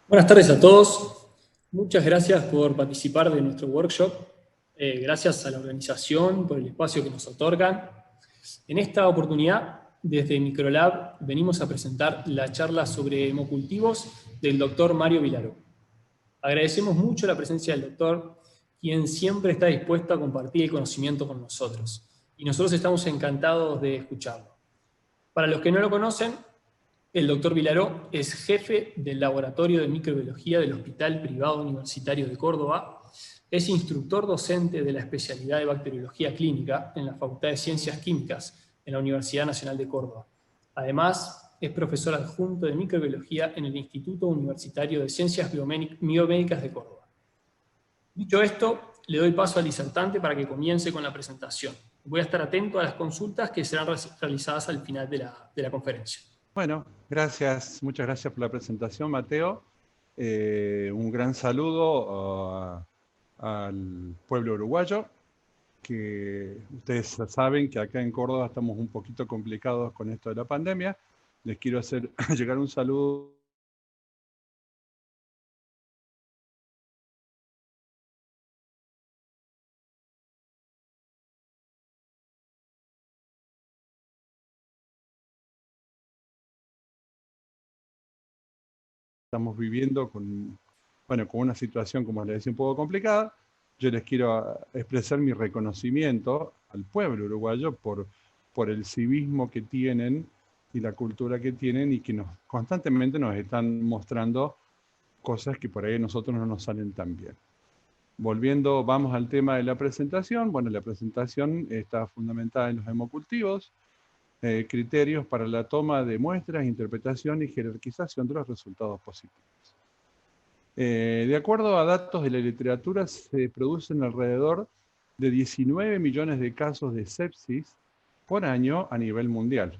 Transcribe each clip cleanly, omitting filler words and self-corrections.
Buenas tardes a todos. Muchas gracias por participar de nuestro workshop. Gracias a la organización por el espacio que nos otorgan. En esta oportunidad, desde Microlab, venimos a presentar la charla sobre hemocultivos del doctor Mario Vilaró. Agradecemos mucho la presencia del doctor, quien siempre está dispuesto a compartir el conocimiento con nosotros. Y nosotros estamos encantados de escucharlo. Para los que no lo conocen, el doctor Vilaró es jefe del Laboratorio de Microbiología del Hospital Privado Universitario de Córdoba, es instructor docente de la especialidad de Bacteriología Clínica en la Facultad de Ciencias Químicas en la Universidad Nacional de Córdoba. Además, es profesor adjunto de Microbiología en el Instituto Universitario de Ciencias Biomédicas de Córdoba. Dicho esto, le doy paso al disertante para que comience con la presentación. Voy a estar atento a las consultas que serán realizadas al final de la conferencia. Bueno, muchas gracias por la presentación, Mateo. Un gran saludo al pueblo uruguayo, que ustedes saben que acá en Córdoba estamos un poquito complicados con esto de la pandemia. Les quiero hacer llegar un saludo. Estamos viviendo con una situación, como les decía, un poco complicada. Yo les quiero expresar mi reconocimiento al pueblo uruguayo por el civismo que tienen y la cultura que tienen, y que constantemente nos están mostrando cosas que por ahí a nosotros no nos salen tan bien. Vamos al tema de la presentación. Bueno, la presentación está fundamentada en los hemocultivos, criterios para la toma de muestras, interpretación y jerarquización de los resultados positivos. De acuerdo a datos de la literatura, se producen alrededor de 19 millones de casos de sepsis por año a nivel mundial.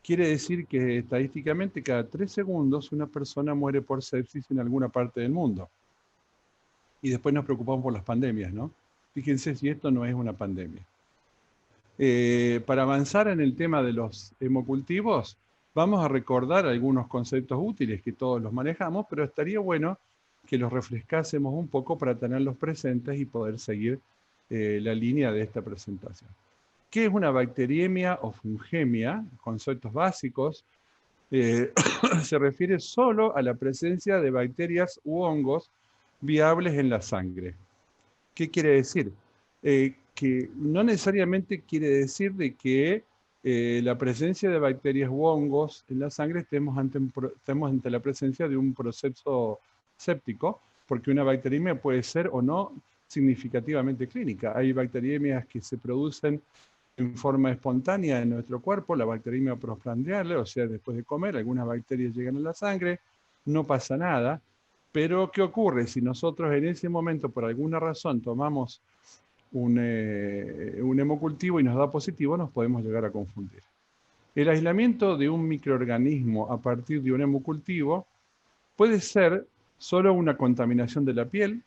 Quiere decir que estadísticamente cada 3 segundos una persona muere por sepsis en alguna parte del mundo. Y después nos preocupamos por las pandemias, ¿no? Fíjense si esto no es una pandemia. Para avanzar en el tema de los hemocultivos, vamos a recordar algunos conceptos útiles que todos los manejamos, pero estaría bueno que los refrescásemos un poco para tenerlos presentes y poder seguir la línea de esta presentación. ¿Qué es una bacteriemia o fungemia? Conceptos básicos. Se refiere solo a la presencia de bacterias u hongos viables en la sangre. ¿Qué quiere decir? Que no necesariamente quiere decir de que la presencia de bacterias u hongos en la sangre estemos ante la presencia de un proceso séptico, porque una bacteriemia puede ser o no significativamente clínica. Hay bacteriemias que se producen en forma espontánea en nuestro cuerpo, la bacteriemia postprandial, o sea, después de comer, algunas bacterias llegan a la sangre, no pasa nada. Pero, ¿qué ocurre? Si nosotros en ese momento, por alguna razón, tomamos un hemocultivo y nos da positivo, nos podemos llegar a confundir. El aislamiento de un microorganismo a partir de un hemocultivo puede ser solo una contaminación de la piel,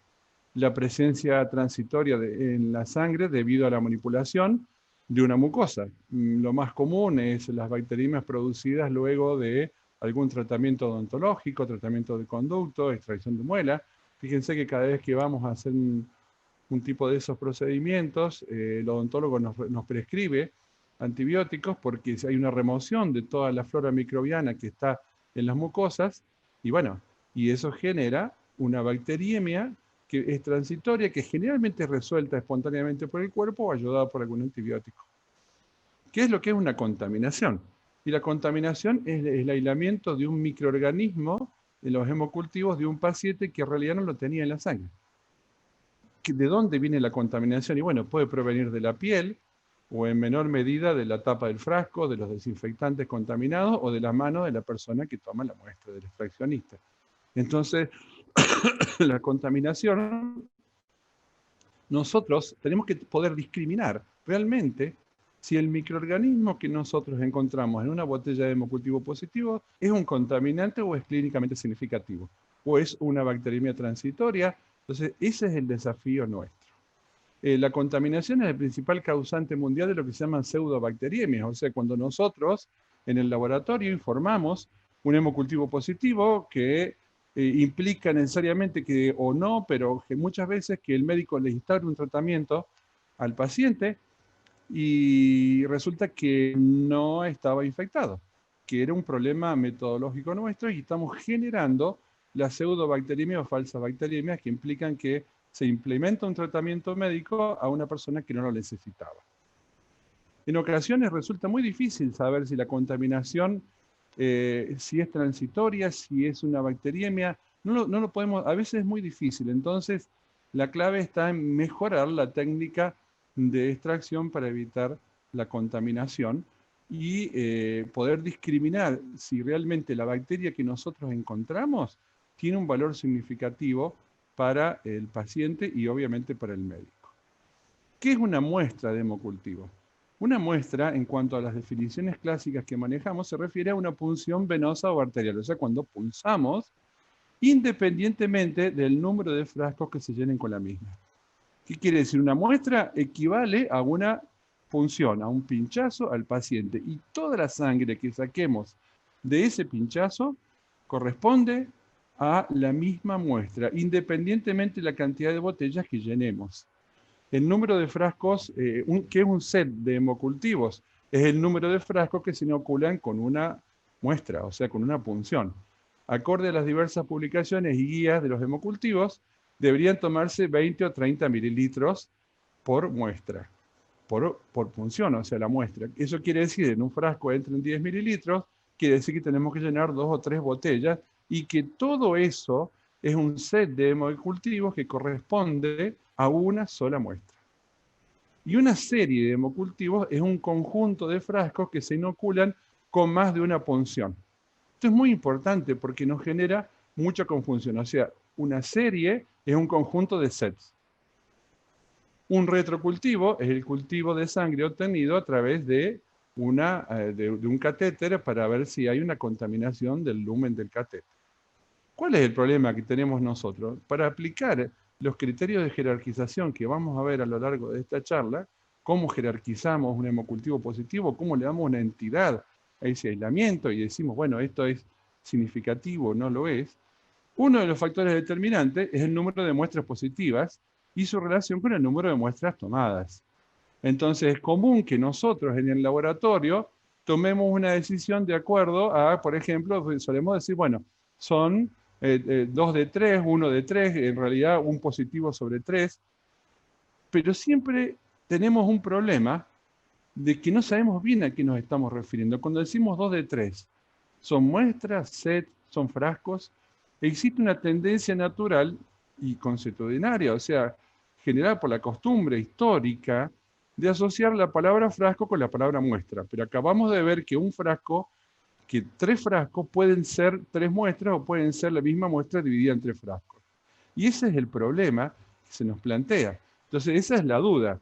la presencia transitoria en la sangre debido a la manipulación de una mucosa. Lo más común es las bacteriemias producidas luego de algún tratamiento odontológico, tratamiento de conducto, extracción de muela. Fíjense que cada vez que vamos a hacer un tipo de esos procedimientos, el odontólogo nos prescribe antibióticos porque hay una remoción de toda la flora microbiana que está en las mucosas, y bueno, y eso genera una bacteriemia que es transitoria, que generalmente es resuelta espontáneamente por el cuerpo o ayudada por algún antibiótico. ¿Qué es lo que es una contaminación? Y la contaminación es el aislamiento de un microorganismo en los hemocultivos de un paciente que en realidad no lo tenía en la sangre. ¿De dónde viene la contaminación? Y bueno, puede provenir de la piel, o en menor medida de la tapa del frasco, de los desinfectantes contaminados, o de la mano de la persona que toma la muestra, del extraccionista. Entonces, la contaminación, nosotros tenemos que poder discriminar realmente si el microorganismo que nosotros encontramos en una botella de hemocultivo positivo es un contaminante o es clínicamente significativo, o es una bacteriemia transitoria. Entonces, ese es el desafío nuestro. La contaminación es el principal causante mundial de lo que se llaman pseudobacteriemias, o sea, cuando nosotros en el laboratorio informamos un hemocultivo positivo que implica necesariamente que, o no, pero que muchas veces que el médico le instaure un tratamiento al paciente y resulta que no estaba infectado, que era un problema metodológico nuestro y estamos generando la pseudobacteriemia o falsas bacteriemias que implican que se implementa un tratamiento médico a una persona que no lo necesitaba. En ocasiones resulta muy difícil saber si la contaminación, si es transitoria, si es una bacteriemia, no lo podemos, a veces es muy difícil. Entonces, la clave está en mejorar la técnica de extracción para evitar la contaminación y poder discriminar si realmente la bacteria que nosotros encontramos tiene un valor significativo para el paciente y obviamente para el médico. ¿Qué es una muestra de hemocultivo? Una muestra, en cuanto a las definiciones clásicas que manejamos, se refiere a una punción venosa o arterial, o sea, cuando pulsamos, independientemente del número de frascos que se llenen con la misma. ¿Qué quiere decir? Una muestra equivale a una punción, a un pinchazo al paciente, y toda la sangre que saquemos de ese pinchazo corresponde a la misma muestra, independientemente de la cantidad de botellas que llenemos. El número de frascos, que es un set de hemocultivos, es el número de frascos que se inoculan con una muestra, o sea, con una punción. Acorde a las diversas publicaciones y guías de los hemocultivos, deberían tomarse 20 o 30 mililitros por muestra, por punción, o sea, la muestra. Eso quiere decir, en un frasco entran 10 mililitros, quiere decir que tenemos que llenar 2 o 3 botellas y que todo eso es un set de hemocultivos que corresponde a una sola muestra. Y una serie de hemocultivos es un conjunto de frascos que se inoculan con más de una punción. Esto es muy importante porque nos genera mucha confusión. O sea, una serie es un conjunto de sets. Un retrocultivo es el cultivo de sangre obtenido a través de un catéter para ver si hay una contaminación del lumen del catéter. ¿Cuál es el problema que tenemos nosotros? Para aplicar los criterios de jerarquización que vamos a ver a lo largo de esta charla, cómo jerarquizamos un hemocultivo positivo, cómo le damos una entidad a ese aislamiento y decimos, bueno, esto es significativo, no lo es. Uno de los factores determinantes es el número de muestras positivas y su relación con el número de muestras tomadas. Entonces es común que nosotros en el laboratorio tomemos una decisión de acuerdo a, por ejemplo, solemos decir, bueno, son 2 de 3, 1 de 3, en realidad un positivo sobre 3, pero siempre tenemos un problema de que no sabemos bien a qué nos estamos refiriendo. Cuando decimos 2 de 3, ¿son muestras, set, son frascos? Existe una tendencia natural y consuetudinaria, o sea, generada por la costumbre histórica de asociar la palabra frasco con la palabra muestra. Pero acabamos de ver que un frasco, que 3 frascos pueden ser 3 muestras o pueden ser la misma muestra dividida en 3 frascos. Y ese es el problema que se nos plantea. Entonces, esa es la duda.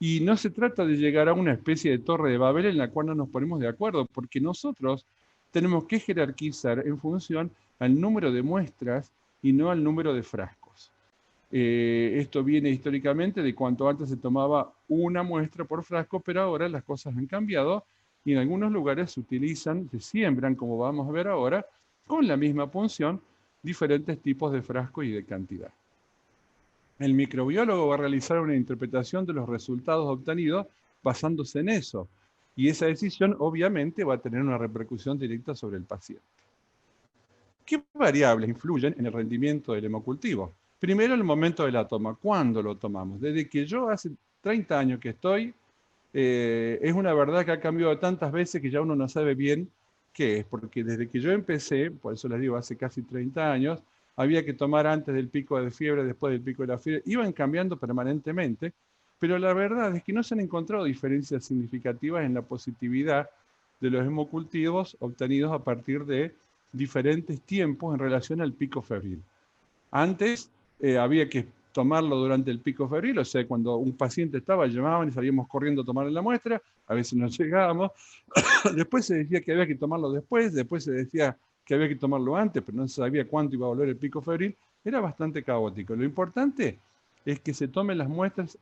Y no se trata de llegar a una especie de torre de Babel en la cual no nos ponemos de acuerdo, porque nosotros tenemos que jerarquizar en función al número de muestras y no al número de frascos. Esto viene históricamente de cuanto antes se tomaba una muestra por frasco, pero ahora las cosas han cambiado y en algunos lugares se utilizan, se siembran, como vamos a ver ahora, con la misma punción, diferentes tipos de frasco y de cantidad. El microbiólogo va a realizar una interpretación de los resultados obtenidos basándose en eso. Y esa decisión obviamente va a tener una repercusión directa sobre el paciente. ¿Qué variables influyen en el rendimiento del hemocultivo? Primero, el momento de la toma. ¿Cuándo lo tomamos? Desde que yo hace 30 años que estoy, es una verdad que ha cambiado tantas veces que ya uno no sabe bien qué es. Porque desde que yo empecé, por eso les digo, hace casi 30 años, había que tomar antes del pico de fiebre, después del pico de la fiebre. Iban cambiando permanentemente, pero la verdad es que no se han encontrado diferencias significativas en la positividad de los hemocultivos obtenidos a partir de diferentes tiempos en relación al pico febril. Antes había que tomarlo durante el pico febril, o sea, cuando un paciente estaba, llamaban y salíamos corriendo a tomarle la muestra, a veces no llegábamos. Después se decía que había que tomarlo después se decía que había que tomarlo antes, pero no se sabía cuánto iba a volver el pico febril. Era bastante caótico. Lo importante es que se tomen las muestras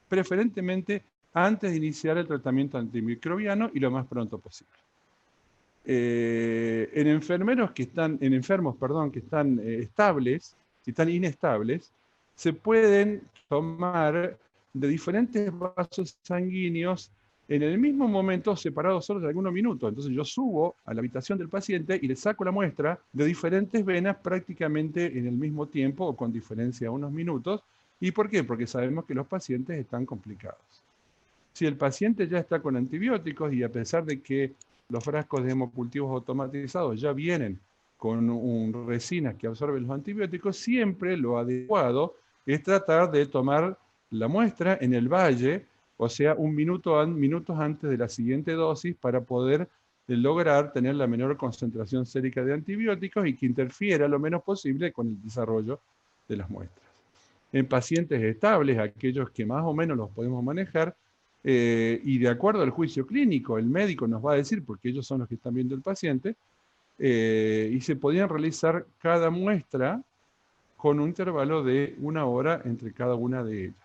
preferentemente antes de iniciar el tratamiento antimicrobiano y lo más pronto posible. en enfermos que están estables, si están inestables, se pueden tomar de diferentes vasos sanguíneos en el mismo momento, separados solo de algunos minutos. Entonces yo subo a la habitación del paciente y le saco la muestra de diferentes venas prácticamente en el mismo tiempo o con diferencia de unos minutos. ¿Y por qué? Porque sabemos que los pacientes están complicados. Si el paciente ya está con antibióticos y a pesar de que los frascos de hemocultivos automatizados ya vienen con resinas que absorben los antibióticos, siempre lo adecuado es tratar de tomar la muestra en el valle, o sea, minutos antes de la siguiente dosis para poder lograr tener la menor concentración sérica de antibióticos y que interfiera lo menos posible con el desarrollo de las muestras. En pacientes estables, aquellos que más o menos los podemos manejar, y de acuerdo al juicio clínico, el médico nos va a decir, porque ellos son los que están viendo el paciente, y se podían realizar cada muestra con un intervalo de 1 hora entre cada una de ellas.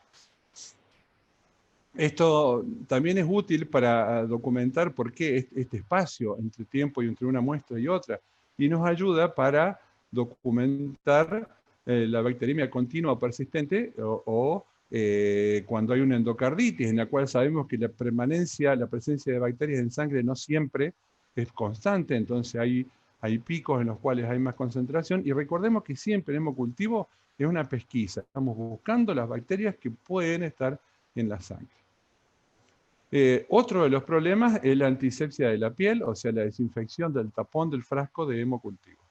Esto también es útil para documentar por qué este espacio entre tiempo y entre una muestra y otra, y nos ayuda para documentar la bacteriemia continua o persistente o cuando hay una endocarditis, en la cual sabemos que la presencia de bacterias en sangre no siempre es constante, entonces hay picos en los cuales hay más concentración, y recordemos que siempre en hemocultivo es una pesquisa, estamos buscando las bacterias que pueden estar en la sangre. Otro de los problemas es la antisepsia de la piel, o sea, la desinfección del tapón del frasco de hemocultivo.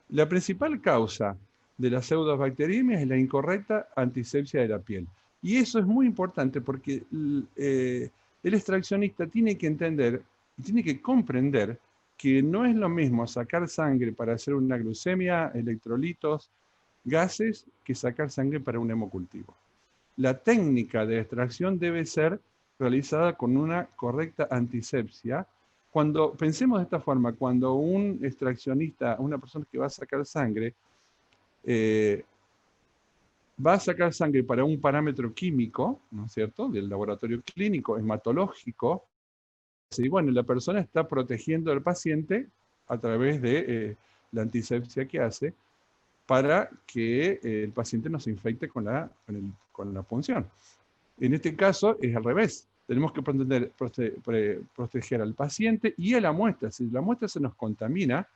La principal causa de las pseudobacteriemias es la incorrecta antisepsia de la piel. Y eso es muy importante porque el extraccionista tiene que entender y tiene que comprender que no es lo mismo sacar sangre para hacer una glucemia, electrolitos, gases, que sacar sangre para un hemocultivo. La técnica de extracción debe ser realizada con una correcta antisepsia. Cuando pensemos de esta forma, cuando un extraccionista, una persona que va a sacar sangre, va a sacar sangre para un parámetro químico, ¿no es cierto?, del laboratorio clínico, hematológico, y bueno, la persona está protegiendo al paciente a través de la antisepsia que hace para que el paciente no se infecte con la punción. En este caso es al revés. Tenemos que proteger al paciente y a la muestra. Si la muestra se nos contamina,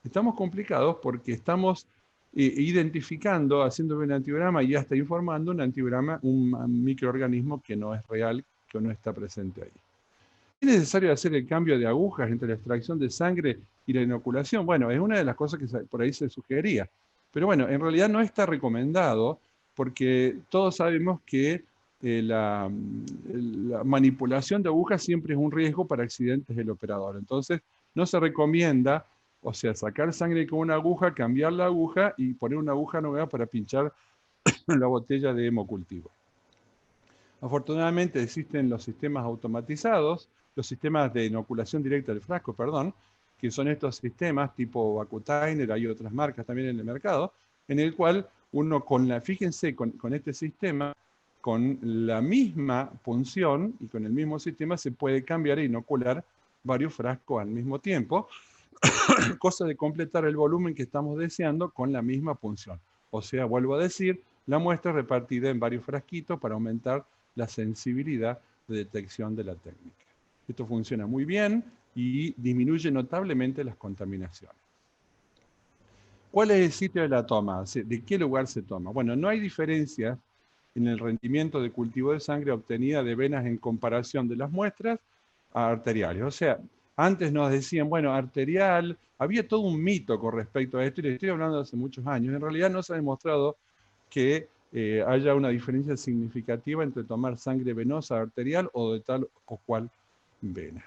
estamos complicados porque estamos identificando, haciendo un antigrama y hasta informando un microorganismo que no es real, que no está presente ahí. ¿Es necesario hacer el cambio de agujas entre la extracción de sangre y la inoculación? Bueno, es una de las cosas que por ahí se sugería. Pero bueno, en realidad no está recomendado porque todos sabemos que la manipulación de agujas siempre es un riesgo para accidentes del operador. Entonces, no se recomienda, o sea, sacar sangre con una aguja, cambiar la aguja y poner una aguja nueva para pinchar la botella de hemocultivo. Afortunadamente existen los sistemas automatizados, los sistemas de inoculación directa del frasco, perdón, que son estos sistemas tipo Vacutainer, hay otras marcas también en el mercado, en el cual uno fíjense, con este sistema, con la misma punción y con el mismo sistema se puede cambiar e inocular varios frascos al mismo tiempo, cosa de completar el volumen que estamos deseando con la misma punción. O sea, vuelvo a decir, la muestra repartida en varios frasquitos para aumentar la sensibilidad de detección de la técnica. Esto funciona muy bien y disminuye notablemente las contaminaciones. ¿Cuál es el sitio de la toma? ¿De qué lugar se toma? Bueno, no hay diferencia en el rendimiento de cultivo de sangre obtenida de venas en comparación de las muestras a arteriales. O sea, antes nos decían, bueno, arterial, había todo un mito con respecto a esto, y le estoy hablando de hace muchos años. En realidad no se ha demostrado que haya una diferencia significativa entre tomar sangre venosa arterial o de tal o cual vena.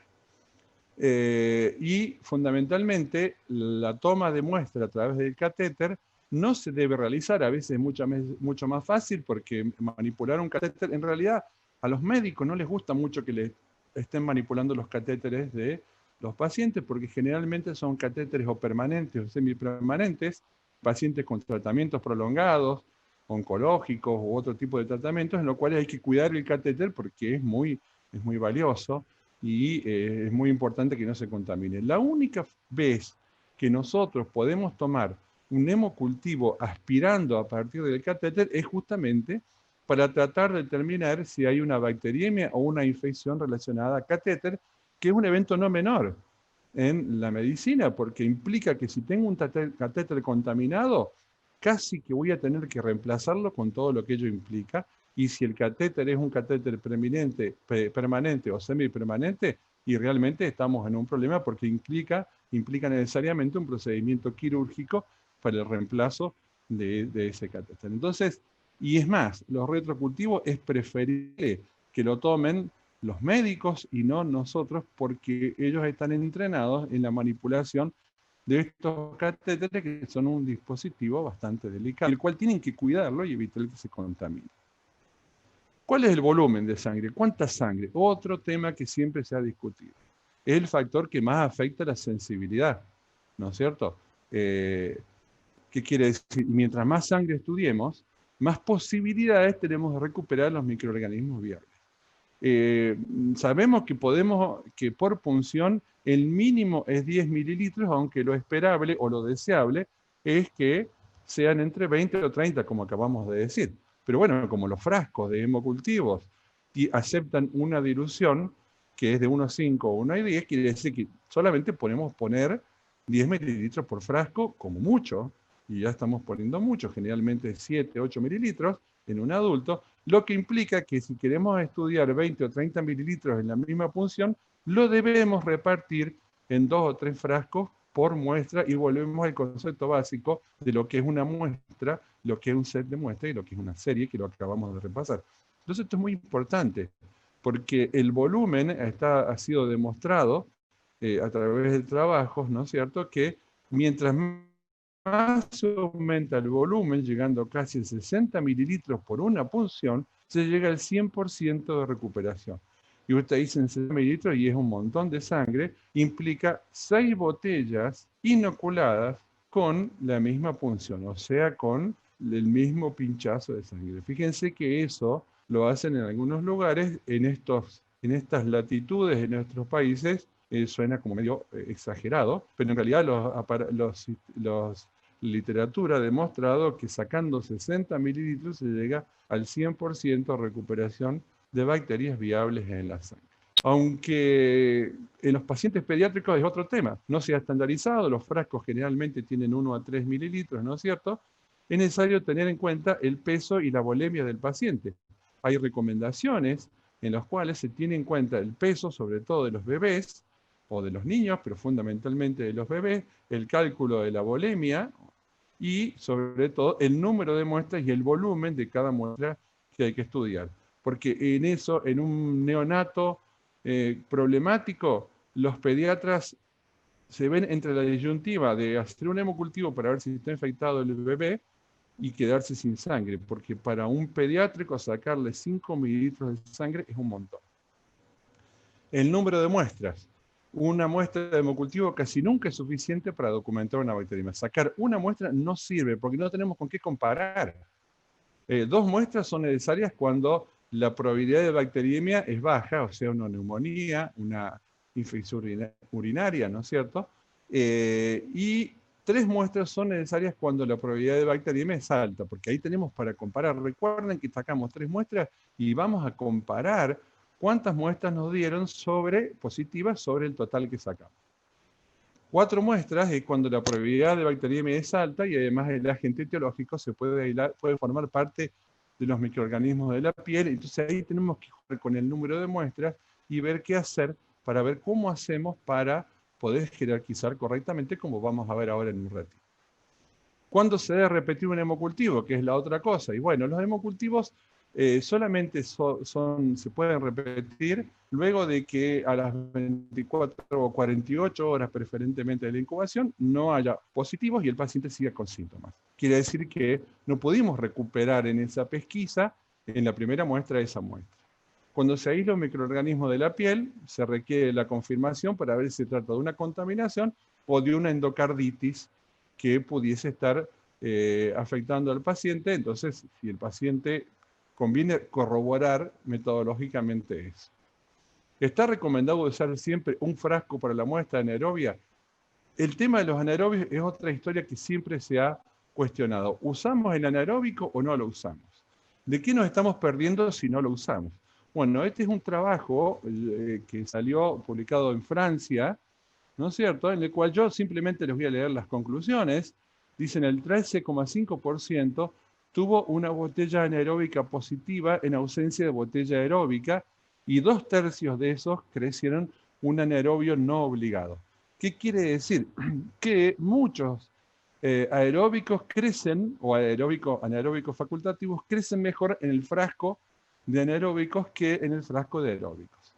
Y fundamentalmente la toma de muestra a través del catéter no se debe realizar, a veces mucho más fácil porque manipular un catéter, en realidad a los médicos no les gusta mucho que les estén manipulando los catéteres de los pacientes porque generalmente son catéteres o permanentes o semipermanentes, pacientes con tratamientos prolongados, oncológicos u otro tipo de tratamientos en los cuales hay que cuidar el catéter porque es muy valioso. y es muy importante que no se contamine. La única vez que nosotros podemos tomar un hemocultivo aspirando a partir del catéter es justamente para tratar de determinar si hay una bacteriemia o una infección relacionada a catéter, que es un evento no menor en la medicina, porque implica que si tengo un catéter contaminado, casi que voy a tener que reemplazarlo con todo lo que ello implica, y si el catéter es un catéter permanente o semipermanente, y realmente estamos en un problema porque implica necesariamente un procedimiento quirúrgico para el reemplazo de ese catéter. Entonces, y es más, los retrocultivos es preferible que lo tomen los médicos y no nosotros, porque ellos están entrenados en la manipulación de estos catéteres, que son un dispositivo bastante delicado, el cual tienen que cuidarlo y evitar que se contamine. ¿Cuál es el volumen de sangre? ¿Cuánta sangre? Otro tema que siempre se ha discutido. Es el factor que más afecta la sensibilidad, ¿no es cierto? ¿Qué quiere decir? Mientras más sangre estudiemos, más posibilidades tenemos de recuperar los microorganismos viables. Sabemos que por punción el mínimo es 10 mililitros, aunque lo esperable o lo deseable es que sean entre 20 o 30, como acabamos de decir. Pero bueno, como los frascos de hemocultivos aceptan una dilución que es de 1,5 o 1,10, quiere decir que solamente podemos poner 10 mililitros por frasco, como mucho, y ya estamos poniendo mucho, generalmente 7, 8 mililitros en un adulto, lo que implica que si queremos estudiar 20 o 30 mililitros en la misma punción, lo debemos repartir en 2 o 3 frascos por muestra, y volvemos al concepto básico de lo que es una muestra, lo que es un set de muestras y lo que es una serie, que lo acabamos de repasar. Entonces esto es muy importante, porque el volumen ha sido demostrado a través de trabajos, ¿no es cierto?, que mientras más se aumenta el volumen, llegando casi a 60 mililitros por una punción, se llega al 100% de recuperación. Y usted dice 60 mililitros y es un montón de sangre, implica 6 botellas inoculadas con la misma punción, o sea, con el mismo pinchazo de sangre. Fíjense que eso lo hacen en algunos lugares, en estas latitudes de nuestros países. Suena como medio exagerado, pero en realidad la literatura ha demostrado que sacando 60 mililitros se llega al 100% recuperación de bacterias viables en la sangre. Aunque en los pacientes pediátricos es otro tema, no se ha estandarizado, los frascos generalmente tienen 1 a 3 mililitros, ¿no es cierto? Es necesario tener en cuenta el peso y la volemia del paciente. Hay recomendaciones en las cuales se tiene en cuenta el peso, sobre todo de los bebés o de los niños, pero fundamentalmente de los bebés, el cálculo de la volemia y sobre todo el número de muestras y el volumen de cada muestra que hay que estudiar. Porque en eso, en un neonato problemático, los pediatras se ven entre la disyuntiva de hacer un hemocultivo para ver si está infectado el bebé y quedarse sin sangre, porque para un pediátrico sacarle 5 mililitros de sangre es un montón. El número de muestras. Una muestra de hemocultivo casi nunca es suficiente para documentar una bacteriemia. Sacar una muestra no sirve porque no tenemos con qué comparar. 2 muestras son necesarias cuando la probabilidad de bacteriemia es baja, o sea, una neumonía, una infección urinaria, ¿no es cierto? Y 3 muestras son necesarias cuando la probabilidad de bacteriemia es alta, porque ahí tenemos para comparar. Recuerden que sacamos 3 muestras y vamos a comparar cuántas muestras nos dieron positivas sobre el total que sacamos. 4 muestras es cuando la probabilidad de bacteriemia es alta y además el agente etiológico puede formar parte de los microorganismos de la piel. Entonces ahí tenemos que jugar con el número de muestras y ver qué hacer para ver cómo hacemos para poder jerarquizar correctamente, como vamos a ver ahora en un ratito. ¿Cuándo se debe repetir un hemocultivo? Que es la otra cosa. Y bueno, los hemocultivos solamente se pueden repetir luego de que a las 24 o 48 horas preferentemente de la incubación no haya positivos y el paciente siga con síntomas. Quiere decir que no pudimos recuperar en esa pesquisa, en la primera muestra, esa muestra. Cuando se aísla un microorganismo de la piel, se requiere la confirmación para ver si se trata de una contaminación o de una endocarditis que pudiese estar afectando al paciente. Entonces, si el paciente conviene corroborar metodológicamente eso. ¿Está recomendado usar siempre un frasco para la muestra anaerobia? El tema de los anaerobios es otra historia que siempre se ha cuestionado. ¿Usamos el anaeróbico o no lo usamos? ¿De qué nos estamos perdiendo si no lo usamos? Bueno, este es un trabajo que salió publicado en Francia, ¿no es cierto?, en el cual yo simplemente les voy a leer las conclusiones. Dicen el 13,5% tuvo una botella anaeróbica positiva en ausencia de botella aeróbica y 2/3 de esos crecieron un anaerobio no obligado. ¿Qué quiere decir? Que muchos aeróbicos crecen, o anaeróbicos facultativos, crecen mejor en el frasco de anaeróbicos que en el frasco de aeróbicos.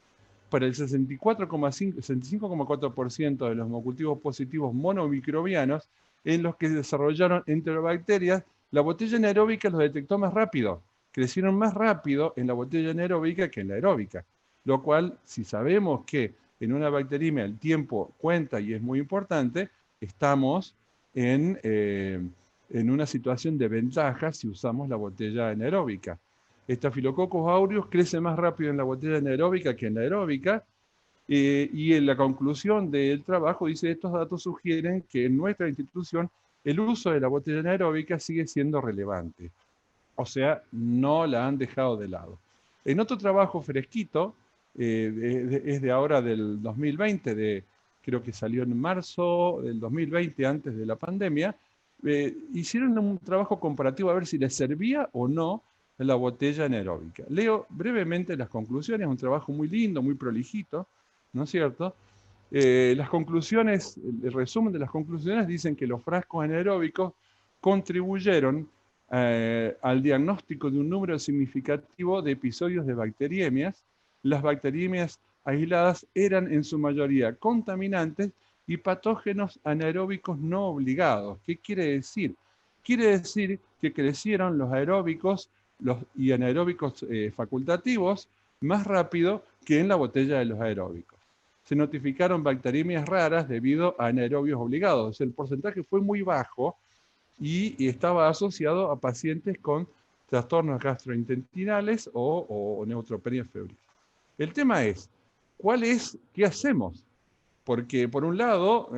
Para el 65,4% de los monocultivos positivos monomicrobianos, en los que se desarrollaron enterobacterias, la botella anaeróbica los detectó más rápido. Crecieron más rápido en la botella anaeróbica que en la aeróbica. Lo cual, si sabemos que en una bacteriemia el tiempo cuenta y es muy importante, estamos en una situación de ventaja si usamos la botella anaeróbica. Staphylococcus aureus crece más rápido en la botella anaeróbica que en la aeróbica, y en la conclusión del trabajo dice: estos datos sugieren que en nuestra institución el uso de la botella anaeróbica sigue siendo relevante. O sea, no la han dejado de lado. En otro trabajo fresquito, es de ahora del 2020, creo que salió en marzo del 2020, antes de la pandemia, hicieron un trabajo comparativo a ver si les servía o no la botella anaeróbica. Leo brevemente las conclusiones, un trabajo muy lindo, muy prolijito, ¿no es cierto? Las conclusiones, el resumen de las conclusiones dicen que los frascos anaeróbicos contribuyeron al diagnóstico de un número significativo de episodios de bacteriemias. Las bacteriemias aisladas eran en su mayoría contaminantes y patógenos anaeróbicos no obligados. ¿Qué quiere decir? Quiere decir que crecieron los aeróbicos y anaeróbicos facultativos más rápido que en la botella de los aeróbicos. Se notificaron bacteriemias raras debido a anaerobios obligados. El porcentaje fue muy bajo y estaba asociado a pacientes con trastornos gastrointestinales o neutropenia febril. El tema es, ¿qué hacemos? Porque por un lado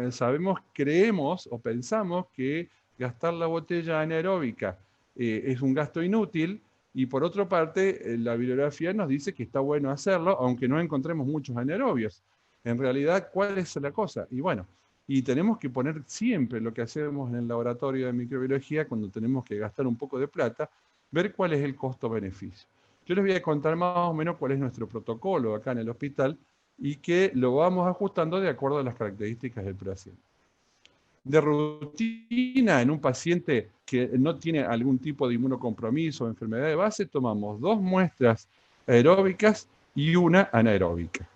creemos o pensamos que gastar la botella anaeróbica es un gasto inútil, y por otra parte la bibliografía nos dice que está bueno hacerlo, aunque no encontremos muchos anaerobios. En realidad, ¿cuál es la cosa? Y bueno, y tenemos que poner siempre lo que hacemos en el laboratorio de microbiología cuando tenemos que gastar un poco de plata, ver cuál es el costo-beneficio. Yo les voy a contar más o menos cuál es nuestro protocolo acá en el hospital y que lo vamos ajustando de acuerdo a las características del paciente. De rutina, en un paciente que no tiene algún tipo de inmunocompromiso o enfermedad de base, tomamos 2 muestras aeróbicas y una anaeróbica.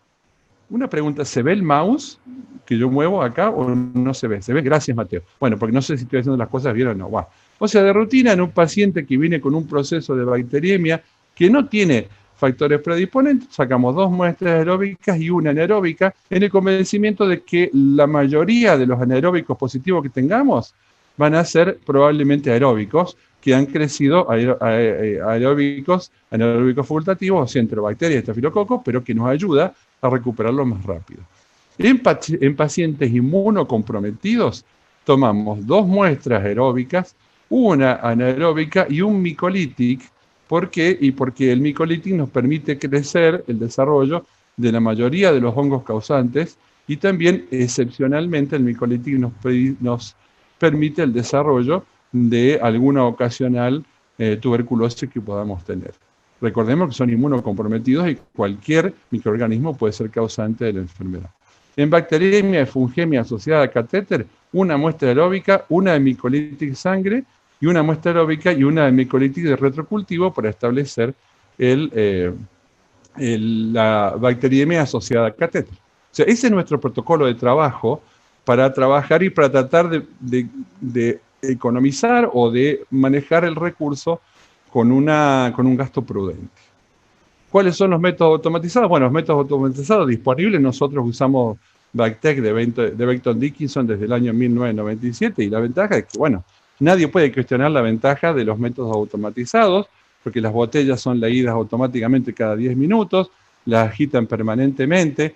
Una pregunta: ¿se ve el mouse que yo muevo acá o no se ve? ¿Se ve? Gracias, Mateo. Bueno, porque no sé si estoy haciendo las cosas bien o no. Wow. O sea, de rutina, en un paciente que viene con un proceso de bacteriemia que no tiene factores predisponentes, sacamos 2 muestras aeróbicas y una anaeróbica, en el convencimiento de que la mayoría de los anaeróbicos positivos que tengamos van a ser probablemente aeróbicos, que han crecido anaeróbicos facultativos, o sea, enterobacterias y estafilococos, pero que nos ayuda a recuperarlo más rápido. En pacientes inmunocomprometidos, tomamos 2 muestras aeróbicas, una anaeróbica y un micolític. ¿Por qué? Y porque el micolític nos permite crecer el desarrollo de la mayoría de los hongos causantes, y también, excepcionalmente, el micolític nos permite el desarrollo de alguna ocasional tuberculosis que podamos tener. Recordemos que son inmunocomprometidos y cualquier microorganismo puede ser causante de la enfermedad. En bacteriemia y fungemia asociada a catéter, una muestra aeróbica, una de micolític sangre, y una muestra aeróbica y una de micolític de retrocultivo para establecer la bacteriemia asociada a catéter. O sea, ese es nuestro protocolo de trabajo para trabajar y para tratar de economizar o de manejar el recurso con un gasto prudente. ¿Cuáles son los métodos automatizados? Bueno, los métodos automatizados disponibles, nosotros usamos Bactec de Becton Dickinson desde el año 1997, y la ventaja es que, bueno, nadie puede cuestionar la ventaja de los métodos automatizados, porque las botellas son leídas automáticamente cada 10 minutos, la agitan permanentemente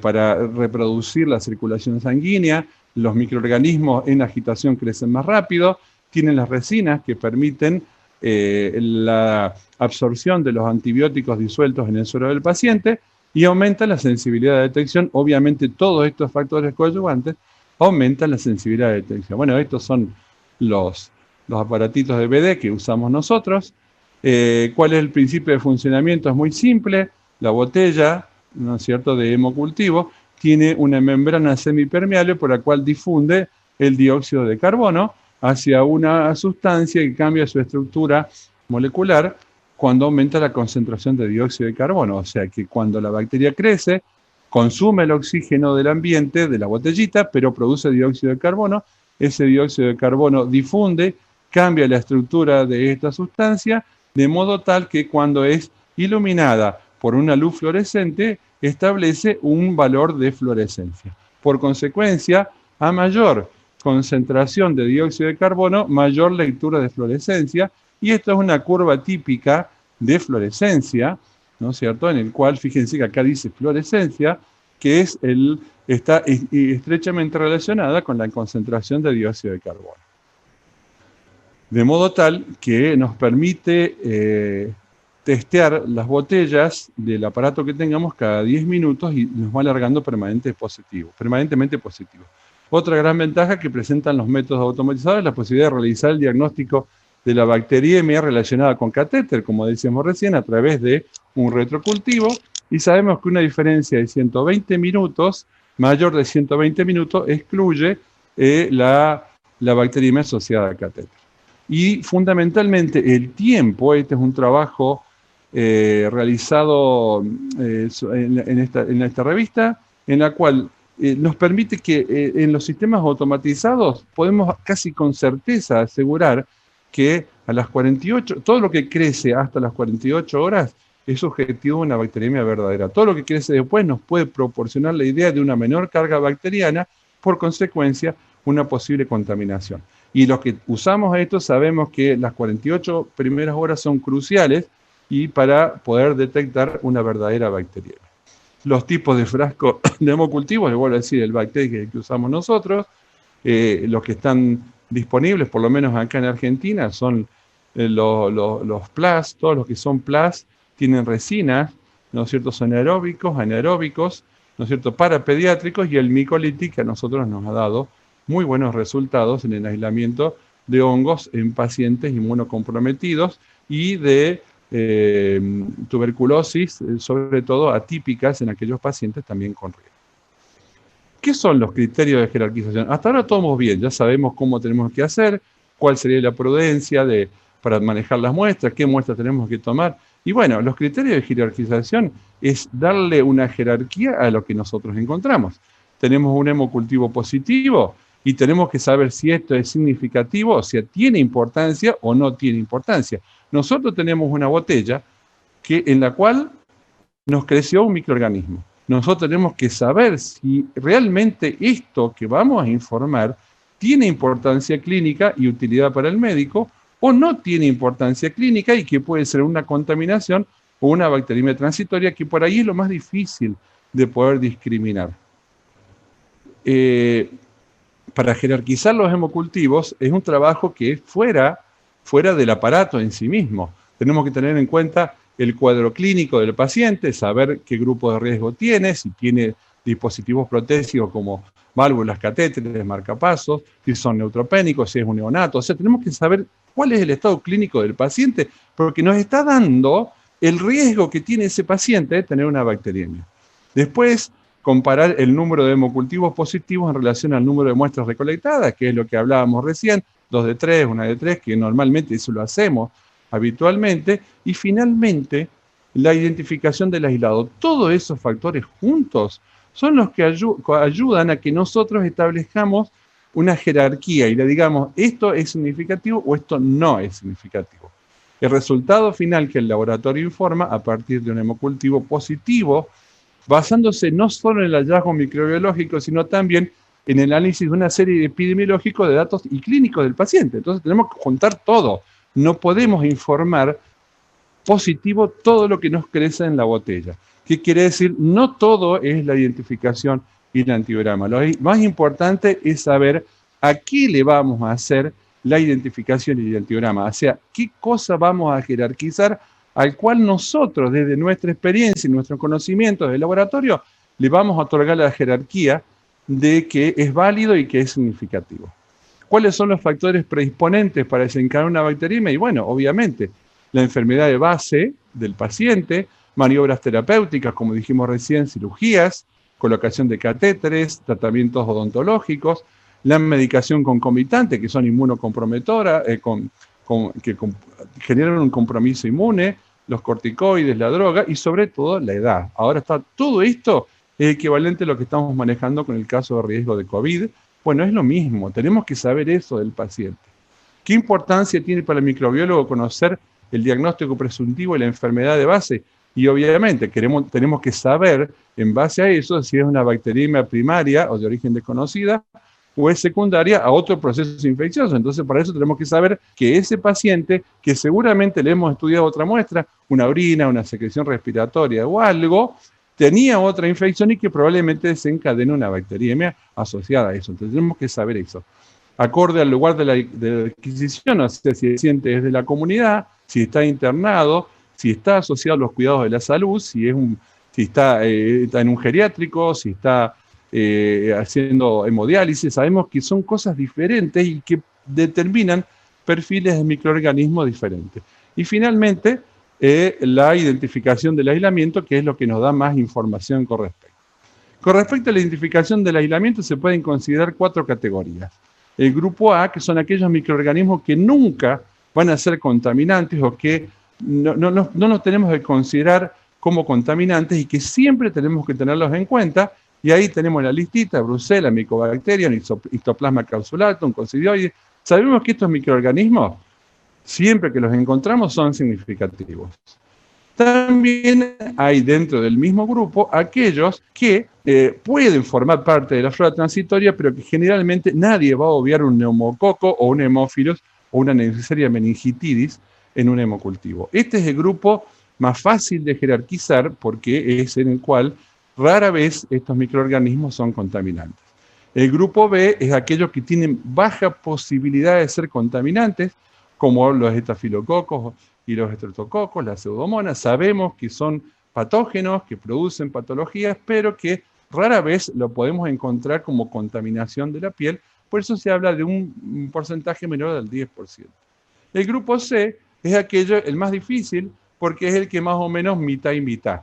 para reproducir la circulación sanguínea. Los microorganismos en agitación crecen más rápido, tienen las resinas que permiten la absorción de los antibióticos disueltos en el suero del paciente y aumenta la sensibilidad de detección. Obviamente todos estos factores coadyuvantes aumentan la sensibilidad de detección. Bueno, estos son los aparatitos de BD que usamos nosotros. ¿Cuál es el principio de funcionamiento? Es muy simple. La botella, ¿no es cierto?, de hemocultivo tiene una membrana semipermeable por la cual difunde el dióxido de carbono hacia una sustancia que cambia su estructura molecular cuando aumenta la concentración de dióxido de carbono. O sea que cuando la bacteria crece, consume el oxígeno del ambiente, de la botellita, pero produce dióxido de carbono. Ese dióxido de carbono difunde, cambia la estructura de esta sustancia, de modo tal que cuando es iluminada por una luz fluorescente, establece un valor de fluorescencia. Por consecuencia, a mayor concentración de dióxido de carbono, mayor lectura de fluorescencia, y esto es una curva típica de fluorescencia, ¿no es cierto?, en el cual, fíjense que acá dice fluorescencia, que está estrechamente relacionada con la concentración de dióxido de carbono. De modo tal que nos permite testear las botellas del aparato que tengamos cada 10 minutos y nos va alargando permanentemente positivo. Otra gran ventaja que presentan los métodos automatizados es la posibilidad de realizar el diagnóstico de la bacteriemia relacionada con catéter, como decíamos recién, a través de un retrocultivo, y sabemos que una diferencia de 120 minutos, mayor de 120 minutos, excluye la bacteriemia asociada al catéter. Y fundamentalmente el tiempo, este es un trabajo realizado en esta revista, en la cual nos permite que en los sistemas automatizados podemos casi con certeza asegurar que a las 48, todo lo que crece hasta las 48 horas es objetivo de una bacteriemia verdadera. Todo lo que crece después nos puede proporcionar la idea de una menor carga bacteriana, por consecuencia, una posible contaminación. Y los que usamos esto sabemos que las 48 primeras horas son cruciales y para poder detectar una verdadera bacteriemia. Los tipos de frasco de hemocultivo, les vuelvo a decir, el Bactec que usamos nosotros, los que están disponibles, por lo menos acá en Argentina, son los PLAS. Todos los que son PLAS tienen resinas, ¿no es cierto?, son aeróbicos, anaeróbicos, ¿no es cierto?, parapediátricos, y el Mycoliti, que a nosotros nos ha dado muy buenos resultados en el aislamiento de hongos en pacientes inmunocomprometidos y de tuberculosis, sobre todo atípicas en aquellos pacientes también con riesgo. ¿Qué son los criterios de jerarquización? Hasta ahora todo bien, ya sabemos cómo tenemos que hacer, cuál sería la prudencia para manejar las muestras, qué muestras tenemos que tomar. Y bueno, los criterios de jerarquización es darle una jerarquía a lo que nosotros encontramos. Tenemos un hemocultivo positivo y tenemos que saber si esto es significativo, o sea, tiene importancia o no tiene importancia. Nosotros tenemos una botella en la cual nos creció un microorganismo. Nosotros tenemos que saber si realmente esto que vamos a informar tiene importancia clínica y utilidad para el médico, o no tiene importancia clínica y que puede ser una contaminación o una bacteriemia transitoria, que por ahí es lo más difícil de poder discriminar. Para jerarquizar los hemocultivos es un trabajo que es fuera del aparato en sí mismo. Tenemos que tener en cuenta el cuadro clínico del paciente, saber qué grupo de riesgo tiene, si tiene dispositivos protésicos como válvulas, catéteres, marcapasos, si son neutropénicos, si es un neonato. O sea, tenemos que saber cuál es el estado clínico del paciente, porque nos está dando el riesgo que tiene ese paciente de tener una bacteriemia. Después, comparar el número de hemocultivos positivos en relación al número de muestras recolectadas, que es lo que hablábamos recién, 2 de 3, 1 de 3, que normalmente eso lo hacemos habitualmente, y finalmente la identificación del aislado. Todos esos factores juntos son los que ayudan a que nosotros establezcamos una jerarquía y le digamos, esto es significativo o esto no es significativo. El resultado final que el laboratorio informa a partir de un hemocultivo positivo, basándose no solo en el hallazgo microbiológico, sino también en el análisis de una serie epidemiológica de datos y clínicos del paciente. Entonces tenemos que juntar todo. No podemos informar positivo todo lo que nos crece en la botella. ¿Qué quiere decir? No todo es la identificación y el antigrama. Lo más importante es saber a qué le vamos a hacer la identificación y el antigrama. O sea, qué cosa vamos a jerarquizar al cual nosotros, desde nuestra experiencia y nuestro conocimiento del laboratorio, le vamos a otorgar la jerarquía de que es válido y que es significativo. ¿Cuáles son los factores predisponentes para desencadenar una bacteriemia? Y bueno, obviamente, la enfermedad de base del paciente, maniobras terapéuticas, como dijimos recién, cirugías, colocación de catéteres, tratamientos odontológicos, la medicación concomitante, que son inmunocomprometoras, que generan un compromiso inmune, los corticoides, la droga y sobre todo la edad. Ahora está todo esto es equivalente a lo que estamos manejando con el caso de riesgo de COVID. Bueno, es lo mismo, tenemos que saber eso del paciente. ¿Qué importancia tiene para el microbiólogo conocer el diagnóstico presuntivo y la enfermedad de base? Y obviamente tenemos que saber, en base a eso, si es una bacteriemia primaria o de origen desconocida, o es secundaria a otro proceso infeccioso. Entonces, para eso tenemos que saber que ese paciente, que seguramente le hemos estudiado otra muestra, una orina, una secreción respiratoria o algo, tenía otra infección y que probablemente desencadene una bacteriemia asociada a eso. Entonces, tenemos que saber eso. Acorde al lugar de la adquisición, o sea, si el paciente es de la comunidad, si está internado, si está asociado a los cuidados de la salud, si está en un geriátrico, si está haciendo hemodiálisis, sabemos que son cosas diferentes y que determinan perfiles de microorganismos diferentes. Y finalmente, la identificación del aislamiento, que es lo que nos da más información con respecto. Con respecto a la identificación del aislamiento, se pueden considerar 4 categorías. El grupo A, que son aquellos microorganismos que nunca van a ser contaminantes o que no nos tenemos que considerar como contaminantes y que siempre tenemos que tenerlos en cuenta. Y ahí tenemos la listita: Brucella, Mycobacterium, Histoplasma capsulatum, Coccidioides. Sabemos que estos microorganismos, siempre que los encontramos, son significativos. También hay dentro del mismo grupo aquellos que pueden formar parte de la flora transitoria, pero que generalmente nadie va a obviar un neumococo o un hemófilos o una Neisseria meningitidis en un hemocultivo. Este es el grupo más fácil de jerarquizar porque es en el cual rara vez estos microorganismos son contaminantes. El grupo B es aquellos que tienen baja posibilidad de ser contaminantes, como los estafilococos y los estreptococos, las pseudomonas. Sabemos que son patógenos, que producen patologías, pero que rara vez lo podemos encontrar como contaminación de la piel. Por eso se habla de un porcentaje menor del 10%. El grupo C es el más difícil, porque es el que más o menos mitad y mitad.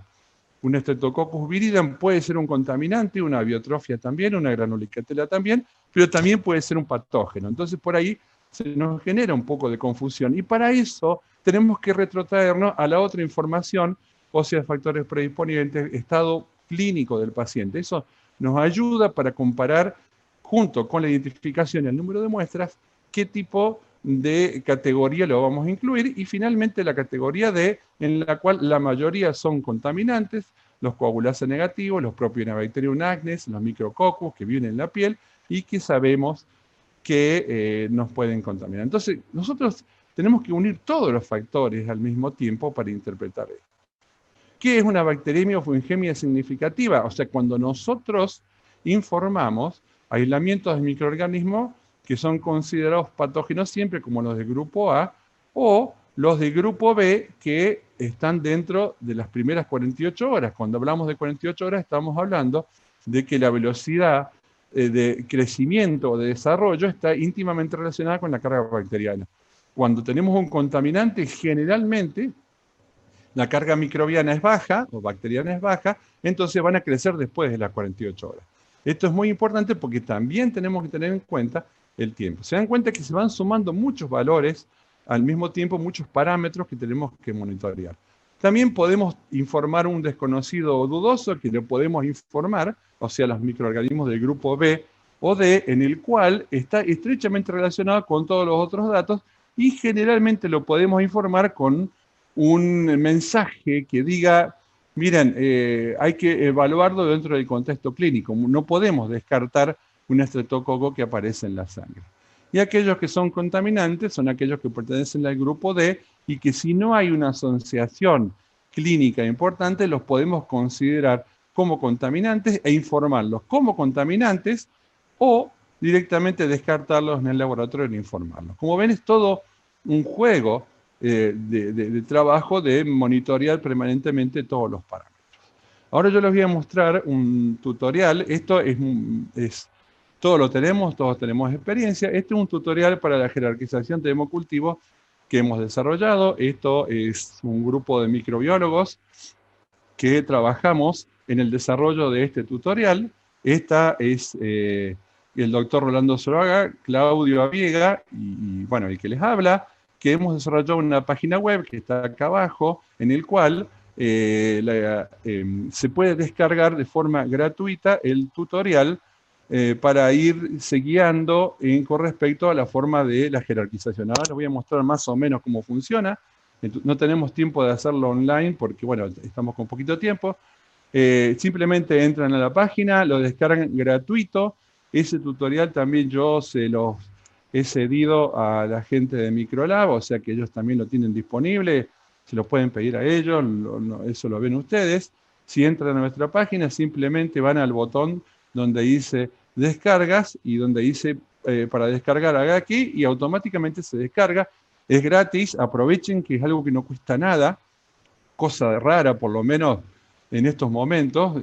Un Streptococcus viridum puede ser un contaminante, una biotrofia también, una granulicatela también, pero también puede ser un patógeno. Entonces, por ahí se nos genera un poco de confusión. Y para eso tenemos que retrotraernos a la otra información, o sea, factores predisponentes, estado clínico del paciente. Eso nos ayuda para comparar, junto con la identificación y el número de muestras, qué tipo de categoría lo vamos a incluir, y finalmente la categoría D, en la cual la mayoría son contaminantes, los coagulasa negativos, los Propionibacterium acnes, los micrococcus que viven en la piel y que sabemos que nos pueden contaminar. Entonces, nosotros tenemos que unir todos los factores al mismo tiempo para interpretar esto. ¿Qué es una bacteriemia o fungemia significativa? O sea, cuando nosotros informamos aislamientos de microorganismos que son considerados patógenos siempre, como los del grupo A, o los del grupo B, que están dentro de las primeras 48 horas. Cuando hablamos de 48 horas, estamos hablando de que la velocidad de crecimiento o de desarrollo está íntimamente relacionada con la carga bacteriana. Cuando tenemos un contaminante, generalmente la carga microbiana es baja, o bacteriana es baja, entonces van a crecer después de las 48 horas. Esto es muy importante porque también tenemos que tener en cuenta el tiempo. Se dan cuenta que se van sumando muchos valores, al mismo tiempo muchos parámetros que tenemos que monitorear. También podemos informar un desconocido o dudoso, que lo podemos informar, o sea, los microorganismos del grupo B o D, en el cual está estrechamente relacionado con todos los otros datos, y generalmente lo podemos informar con un mensaje que diga: miren, hay que evaluarlo dentro del contexto clínico. No podemos descartar un estreptococo que aparece en la sangre. y aquellos que son contaminantes son aquellos que pertenecen al grupo D y que si no hay una asociación clínica importante, los podemos considerar como contaminantes e informarlos como contaminantes o directamente descartarlos en el laboratorio e informarlos. Como ven, es todo un juego de trabajo de monitorear permanentemente todos los parámetros. Ahora yo les voy a mostrar un tutorial. Esto todos tenemos experiencia. Este es un tutorial para la jerarquización de hemocultivos que hemos desarrollado. Esto es un grupo de microbiólogos que trabajamos en el desarrollo de este tutorial. Esta es el doctor Rolando Zuluaga, Claudio Aviega y bueno, el que les habla, que hemos desarrollado una página web que está acá abajo, en el cual se puede descargar de forma gratuita el tutorial para irse guiando con respecto a la forma de la jerarquización. Ahora les voy a mostrar más o menos cómo funciona. No tenemos tiempo de hacerlo online porque, bueno, estamos con poquito tiempo. Simplemente entran a la página, lo descargan gratuito. Ese tutorial también yo se los he cedido a la gente de Microlab, o sea que ellos también lo tienen disponible. Se lo pueden pedir a ellos, eso lo ven ustedes. Si entran a nuestra página, simplemente van al botón donde dice descargas y donde dice para descargar haga aquí y automáticamente se descarga. Es gratis, aprovechen que es algo que no cuesta nada, cosa rara por lo menos en estos momentos.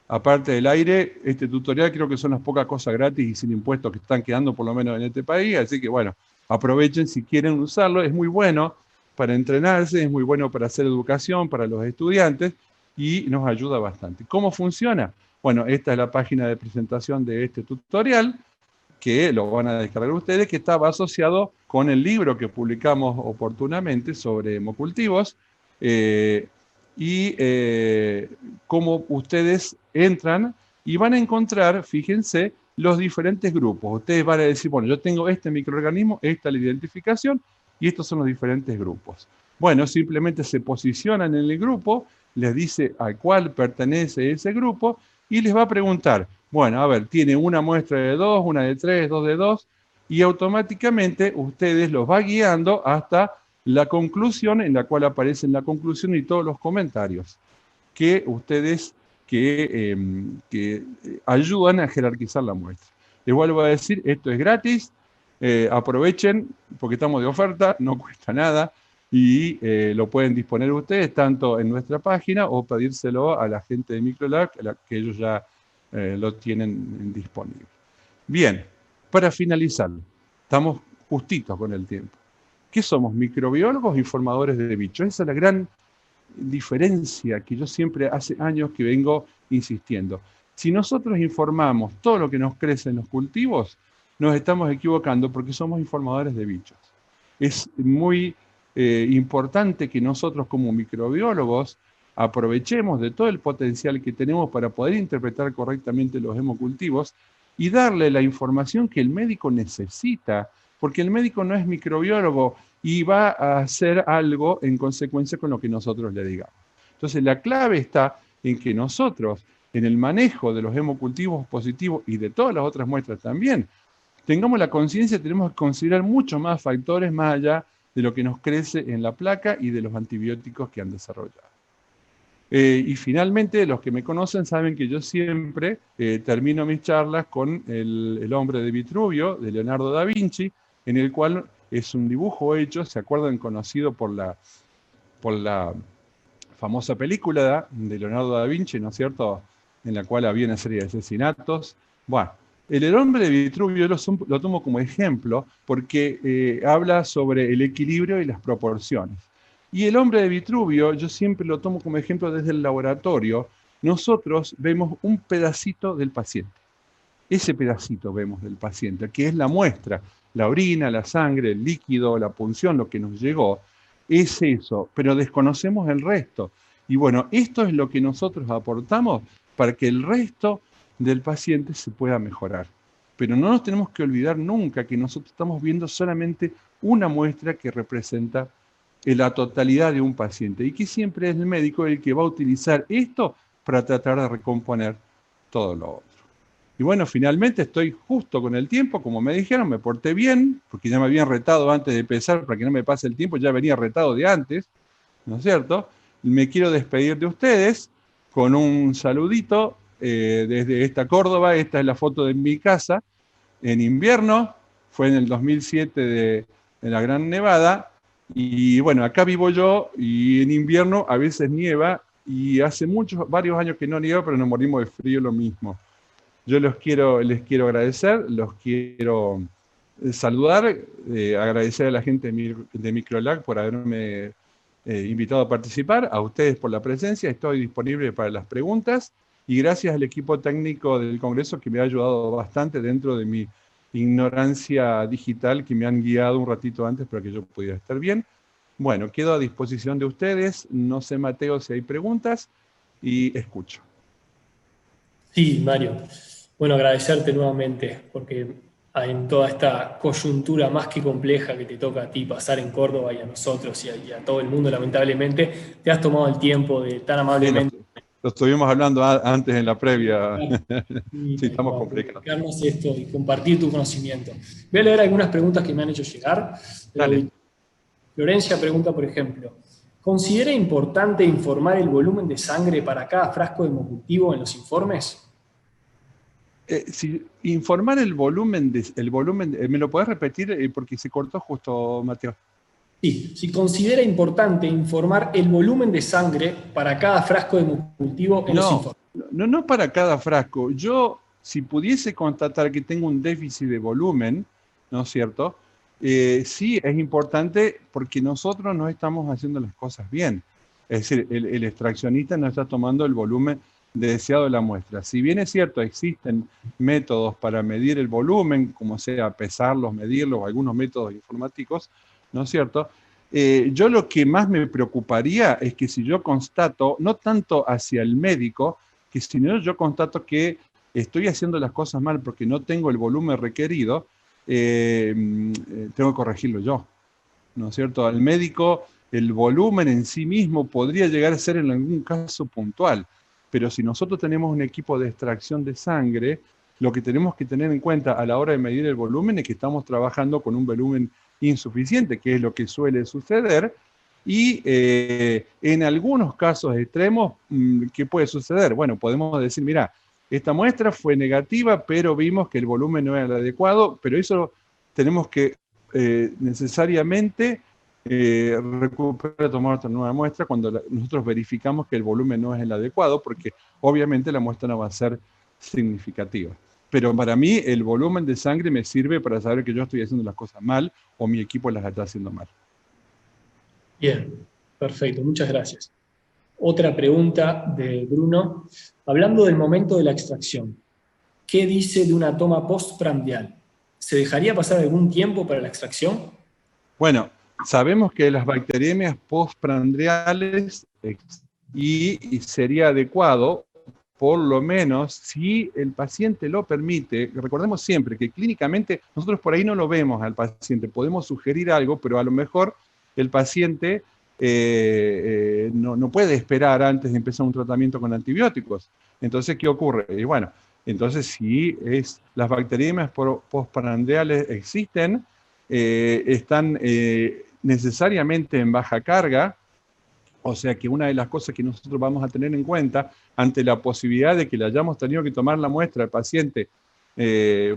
Aparte del aire, este tutorial creo que son las pocas cosas gratis y sin impuestos que están quedando por lo menos en este país, así que bueno, aprovechen si quieren usarlo, es muy bueno para entrenarse, es muy bueno para hacer educación para los estudiantes y nos ayuda bastante. ¿Cómo funciona? Bueno, esta es la página de presentación de este tutorial, que lo van a descargar ustedes, que estaba asociado con el libro que publicamos oportunamente sobre hemocultivos, cómo ustedes entran y van a encontrar, fíjense, los diferentes grupos. Ustedes van a decir, bueno, yo tengo este microorganismo, esta es la identificación, y estos son los diferentes grupos. Bueno, simplemente se posicionan en el grupo, les dice a cuál pertenece ese grupo, y les va a preguntar, bueno, a ver, tiene una muestra de 2, una de 3, 2 de 2, y automáticamente ustedes los va guiando hasta la conclusión, en la cual aparecen la conclusión y todos los comentarios que ustedes que ayudan a jerarquizar la muestra. Les vuelvo a decir, esto es gratis, aprovechen porque estamos de oferta, no cuesta nada y lo pueden disponer ustedes tanto en nuestra página o pedírselo a la gente de Microlab, que ellos ya lo tienen disponible. Bien, para finalizar, estamos justitos con el tiempo. ¿Qué somos? Microbiólogos y formadores de bichos. Esa es la gran diferencia que yo siempre hace años que vengo insistiendo. Si nosotros informamos todo lo que nos crece en los cultivos, nos estamos equivocando porque somos informadores de bichos. Es muy importante que nosotros como microbiólogos aprovechemos de todo el potencial que tenemos para poder interpretar correctamente los hemocultivos y darle la información que el médico necesita, porque el médico no es microbiólogo y va a hacer algo en consecuencia con lo que nosotros le digamos. Entonces la clave está en que nosotros, en el manejo de los hemocultivos positivos y de todas las otras muestras también, tengamos la conciencia, tenemos que considerar muchos más factores más allá de lo que nos crece en la placa y de los antibióticos que han desarrollado. Y finalmente, los que me conocen saben que yo siempre termino mis charlas con el hombre de Vitruvio, de Leonardo da Vinci, en el cual es un dibujo hecho, ¿se acuerdan? Conocido por la famosa película de Leonardo da Vinci, ¿no es cierto?, en la cual había una serie de asesinatos. Bueno, el hombre de Vitruvio lo tomo como ejemplo porque habla sobre el equilibrio y las proporciones. Y el hombre de Vitruvio, yo siempre lo tomo como ejemplo desde el laboratorio. Nosotros vemos un pedacito del paciente. Ese pedacito vemos del paciente, que es la muestra, la orina, la sangre, el líquido, la punción, lo que nos llegó, es eso, pero desconocemos el resto. Y bueno, esto es lo que nosotros aportamos para que el resto del paciente se pueda mejorar. Pero no nos tenemos que olvidar nunca que nosotros estamos viendo solamente una muestra que representa la totalidad de un paciente y que siempre es el médico el que va a utilizar esto para tratar de recomponer todo lo otro. Y bueno, finalmente estoy justo con el tiempo, como me dijeron, me porté bien, porque ya me habían retado antes de empezar para que no me pase el tiempo, ya venía retado de antes, ¿no es cierto? Me quiero despedir de ustedes con un saludito desde esta Córdoba. Esta es la foto de mi casa en invierno, fue en el 2007 de la Gran Nevada, y bueno, acá vivo yo, y en invierno a veces nieva, y hace varios años que no nieva, pero nos morimos de frío lo mismo. Yo les quiero agradecer, los quiero saludar, agradecer a la gente de Microlag por haberme invitado a participar, a ustedes por la presencia, estoy disponible para las preguntas, y gracias al equipo técnico del Congreso que me ha ayudado bastante dentro de mi ignorancia digital, que me han guiado un ratito antes para que yo pudiera estar bien. Bueno, quedo a disposición de ustedes, no sé, Mateo, si hay preguntas, y escucho. Sí, Mario. Bueno, agradecerte nuevamente, porque en toda esta coyuntura más que compleja que te toca a ti pasar en Córdoba y a nosotros y a todo el mundo, lamentablemente, te has tomado el tiempo de tan Sí, amablemente. lo estuvimos hablando antes en la previa. Y Sí, tal estamos cual, complicados. explicarnos esto y compartir tu conocimiento. Voy a leer algunas preguntas que me han hecho llegar. Dale. Florencia pregunta, por ejemplo, ¿considera importante informar el volumen de sangre para cada frasco de hemocultivo en los informes? Si informar el volumen, ¿me lo podés repetir? Porque se cortó justo, Mateo. Sí, si considera importante informar el volumen de sangre para cada frasco de hemocultivo en los No, informes. no para cada frasco. Yo, si pudiese constatar que tengo un déficit de volumen, ¿no es cierto? Sí, es importante porque nosotros no estamos haciendo las cosas bien. Es decir, el extraccionista no está tomando el volumen deseado de la muestra. Si bien es cierto, existen métodos para medir el volumen, como sea pesarlos, medirlos, o algunos métodos informáticos, ¿no es cierto? Yo lo que más me preocuparía es que si yo constato, no tanto hacia el médico, que si no yo constato que estoy haciendo las cosas mal porque no tengo el volumen requerido, tengo que corregirlo yo, ¿no es cierto? Al médico el volumen en sí mismo podría llegar a ser en algún caso puntual, pero si nosotros tenemos un equipo de extracción de sangre, lo que tenemos que tener en cuenta a la hora de medir el volumen es que estamos trabajando con un volumen insuficiente, que es lo que suele suceder, y en algunos casos extremos, ¿qué puede suceder? Bueno, podemos decir, mira, esta muestra fue negativa, pero vimos que el volumen no era el adecuado, pero eso tenemos que necesariamente recuperar, tomar otra nueva muestra cuando nosotros verificamos que el volumen no es el adecuado, porque obviamente la muestra no va a ser significativa. Pero para mí el volumen de sangre me sirve para saber que yo estoy haciendo las cosas mal o mi equipo las está haciendo mal. Bien, perfecto, muchas gracias. Otra pregunta de Bruno. Hablando del momento de la extracción, ¿qué dice de una toma postprandial? ¿Se dejaría pasar algún tiempo para la extracción? Bueno, sabemos que las bacteriemias postprandiales y sería adecuado, por lo menos, si el paciente lo permite. Recordemos siempre que clínicamente nosotros por ahí no lo vemos al paciente, podemos sugerir algo, pero a lo mejor el paciente no puede esperar antes de empezar un tratamiento con antibióticos. Entonces, ¿qué ocurre? Y bueno, entonces si las bacteriemias postprandiales existen, están necesariamente en baja carga, o sea que una de las cosas que nosotros vamos a tener en cuenta ante la posibilidad de que le hayamos tenido que tomar la muestra al paciente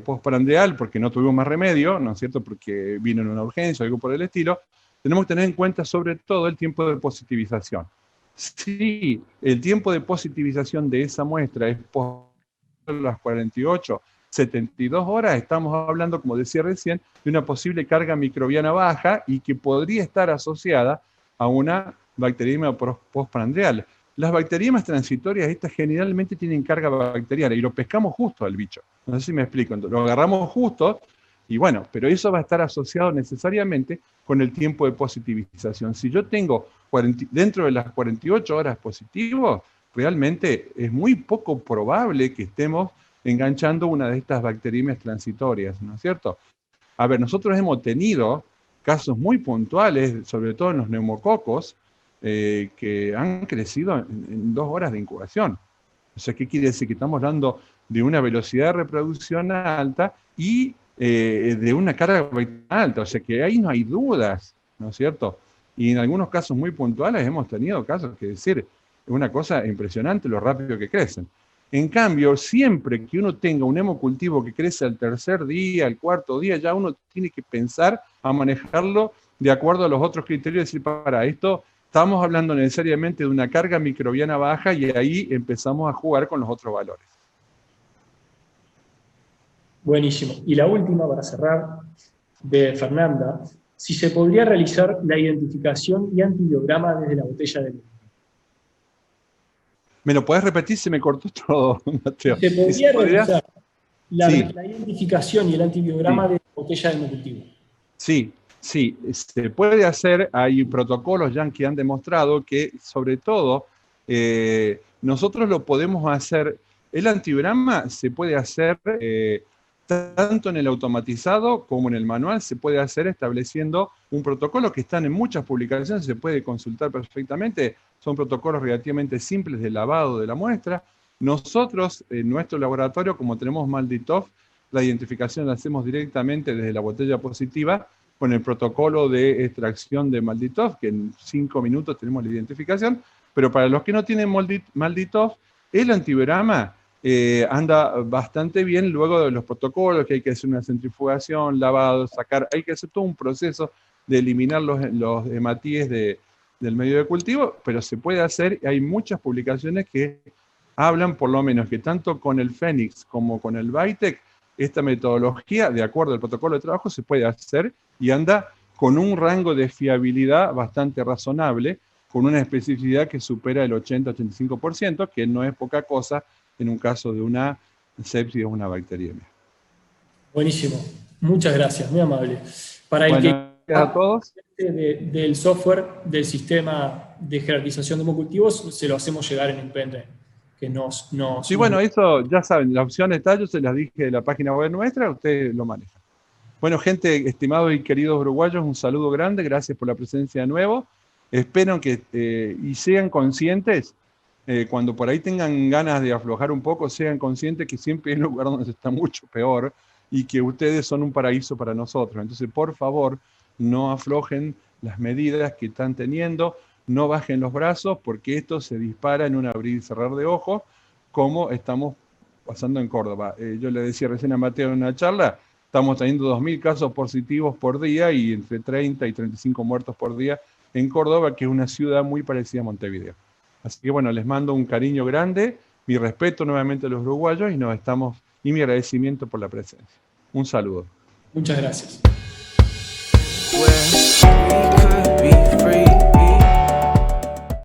postprandial porque no tuvimos más remedio, ¿no es cierto? Porque vino en una urgencia o algo por el estilo, tenemos que tener en cuenta sobre todo el tiempo de positivización. Si el tiempo de positivización de esa muestra es por las 48, 72 horas, estamos hablando, como decía recién, de una posible carga microbiana baja y que podría estar asociada a una bacteriemia postprandial. Las bacteriemias transitorias, estas generalmente tienen carga bacteriana y lo pescamos justo al bicho. No sé si me explico. Lo agarramos justo y bueno, pero eso va a estar asociado necesariamente con el tiempo de positivización. Si yo tengo dentro de las 48 horas positivo, realmente es muy poco probable que estemos enganchando una de estas bacteriemias transitorias, ¿no es cierto? A ver, nosotros hemos tenido casos muy puntuales, sobre todo en los neumococos, que han crecido en 2 horas de incubación. O sea, ¿qué quiere decir? Que estamos dando de una velocidad de reproducción alta y de una carga vital alta. O sea que ahí no hay dudas, ¿no es cierto? Y en algunos casos muy puntuales hemos tenido casos que decir, es una cosa impresionante lo rápido que crecen. En cambio, siempre que uno tenga un hemocultivo que crece al tercer día, al cuarto día, ya uno tiene que pensar a manejarlo de acuerdo a los otros criterios, decir, para esto estamos hablando necesariamente de una carga microbiana baja y ahí empezamos a jugar con los otros valores. Buenísimo. Y la última, para cerrar, de Fernanda, si se podría realizar la identificación y antibiograma desde la botella de leche. ¿Me lo puedes repetir? Se me cortó todo, Mateo. ¿Se podría realizar sí, la identificación y el antibiograma sí, de la botella de hemocultivo? Sí, sí, se puede hacer. Hay protocolos ya que han demostrado que, sobre todo, nosotros lo podemos hacer. El antibiograma se puede hacer tanto en el automatizado como en el manual, se puede hacer estableciendo un protocolo que están en muchas publicaciones, se puede consultar perfectamente. Son protocolos relativamente simples de lavado de la muestra. Nosotros, en nuestro laboratorio, como tenemos MALDI-TOF, la identificación la hacemos directamente desde la botella positiva con el protocolo de extracción de MALDI-TOF, que en 5 minutos tenemos la identificación, pero para los que no tienen MALDI-TOF, el antibiograma anda bastante bien luego de los protocolos, que hay que hacer una centrifugación, lavado, sacar, hay que hacer todo un proceso de eliminar los hematíes del medio de cultivo, pero se puede hacer. Hay muchas publicaciones que hablan por lo menos que tanto con el Fénix como con el VITEC, esta metodología, de acuerdo al protocolo de trabajo, se puede hacer y anda con un rango de fiabilidad bastante razonable, con una especificidad que supera el 80-85%, que no es poca cosa en un caso de una sepsis o una bacteriemia. Buenísimo. Muchas gracias, muy amable. Para el bueno, que a todos. del software del sistema de jerarquización de hemocultivos, se lo hacemos llegar en un pendrive. Sí, bueno, eso ya saben, la opción está, yo se las dije de la página web nuestra, ustedes lo manejan. Bueno, gente, estimados y queridos uruguayos, un saludo grande, gracias por la presencia de nuevo. Espero que y sean conscientes, cuando por ahí tengan ganas de aflojar un poco, sean conscientes que siempre hay un lugar donde se está mucho peor y que ustedes son un paraíso para nosotros. Entonces, por favor, no aflojen las medidas que están teniendo, no bajen los brazos, porque esto se dispara en un abrir y cerrar de ojos, como estamos pasando en Córdoba. Yo le decía recién a Mateo en una charla, estamos teniendo 2.000 casos positivos por día y entre 30 y 35 muertos por día en Córdoba, que es una ciudad muy parecida a Montevideo. Así que bueno, les mando un cariño grande, mi respeto nuevamente a los uruguayos y mi agradecimiento por la presencia. Un saludo. Muchas gracias.